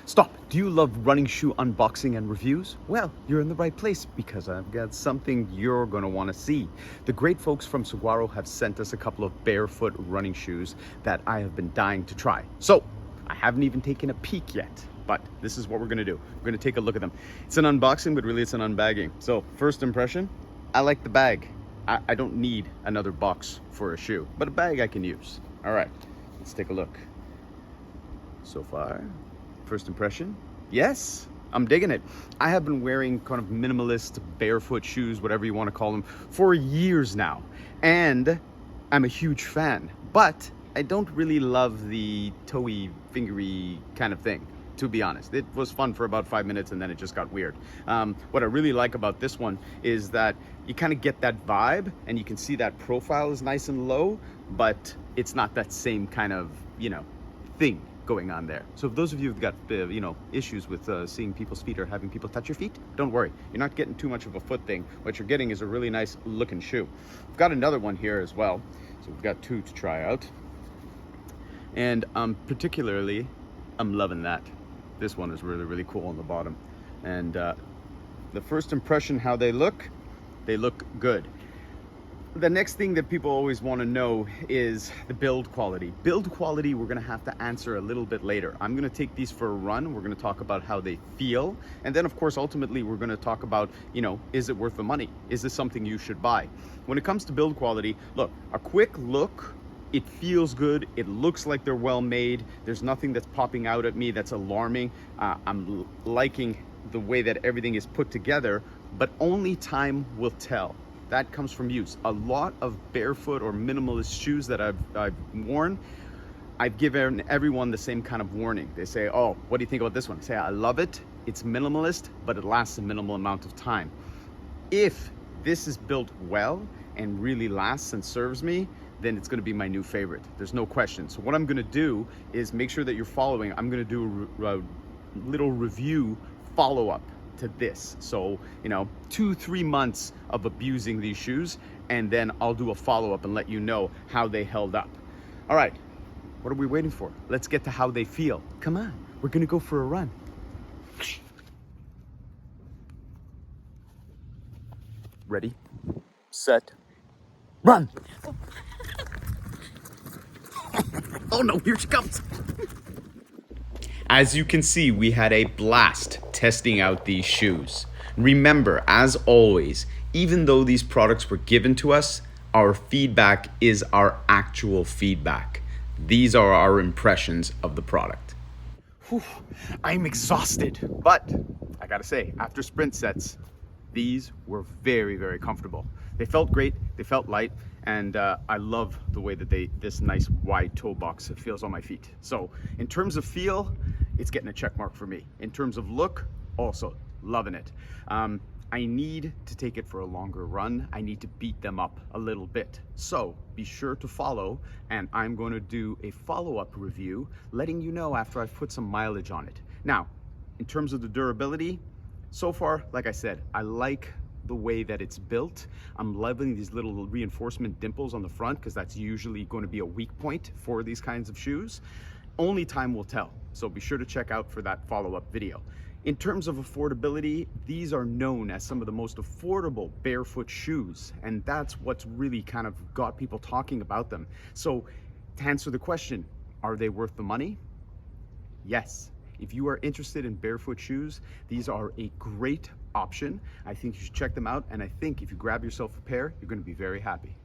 Stop! Do you love running shoe unboxing and reviews? Well, you're in the right place because I've got something you're going to want to see. The great folks from Saguaro have sent us a couple of Barefoot running shoes that I have been dying to try. So, I haven't even taken a peek yet, but this is what we're going to do. We're going to take a look at them. It's an unboxing, but really it's an unbagging. So, first impression, I like the bag. I don't need another box for a shoe, but a bag I can use. All right, let's take a look. So far, first impression, yes, I'm digging it. I have been wearing kind of minimalist barefoot shoes, whatever you want to call them, for years now. And I'm a huge fan, but I don't really love the toey, fingery kind of thing, to be honest. It was fun for about 5 minutes and then it just got weird. What I really like about this one is that you kind of get that vibe and you can see that profile is nice and low, but it's not that same kind of, thing going on there. So if those of you who've got, issues with seeing people's feet or having people touch your feet, don't worry. You're not getting too much of a foot thing. What you're getting is a really nice looking shoe. We've got another one here as well. So we've got two to try out. And particularly, I'm loving that. This one is really, really cool on the bottom. And the first impression, how they look good. The next thing that people always want to know is the build quality. Build quality, we're going to have to answer a little bit later. I'm going to take these for a run. We're going to talk about how they feel. And then, of course, ultimately, we're going to talk about, is it worth the money? Is this something you should buy? When it comes to build quality, look, a quick look, it feels good. It looks like they're well made. There's nothing that's popping out at me that's alarming. I'm liking the way that everything is put together, but only time will tell. That comes from use. A lot of barefoot or minimalist shoes that I've worn, I've given everyone the same kind of warning. They say, oh, what do you think about this one? I say, I love it. It's minimalist, but it lasts a minimal amount of time. If this is built well and really lasts and serves me, then it's going to be my new favorite. There's no question. So what I'm going to do is make sure that you're following. I'm going to do a little review follow-up to this. So 2-3 months of abusing these shoes, and then I'll do a follow-up and let you know how they held up. All right, what are we waiting for? Let's get to how they feel. Come on, we're gonna go for a run. Ready, set, run. Oh no, here she comes. As you can see, we had a blast testing out these shoes. Remember, as always, even though these products were given to us, our feedback is our actual feedback. These are our impressions of the product. Whew, I'm exhausted, but I gotta say, after sprint sets, these were very, very comfortable. They felt great, they felt light, and I love the way that this nice wide toe box feels on my feet. So in terms of feel, it's getting a check mark for me. In terms of look, also loving it. I need to take it for a longer run. I need to beat them up a little bit. So be sure to follow, and I'm going to do a follow-up review, letting you know after I've put some mileage on it. Now, in terms of the durability, so far, like I said, I like the way that it's built. I'm loving these little reinforcement dimples on the front because that's usually going to be a weak point for these kinds of shoes. Only time will tell. So be sure to check out for that follow-up video. In terms of affordability, these are known as some of the most affordable barefoot shoes, and that's what's really kind of got people talking about them. So to answer the question, are they worth the money? Yes. If you are interested in barefoot shoes, these are a great option. I think you should check them out, and I think if you grab yourself a pair, you're going to be very happy.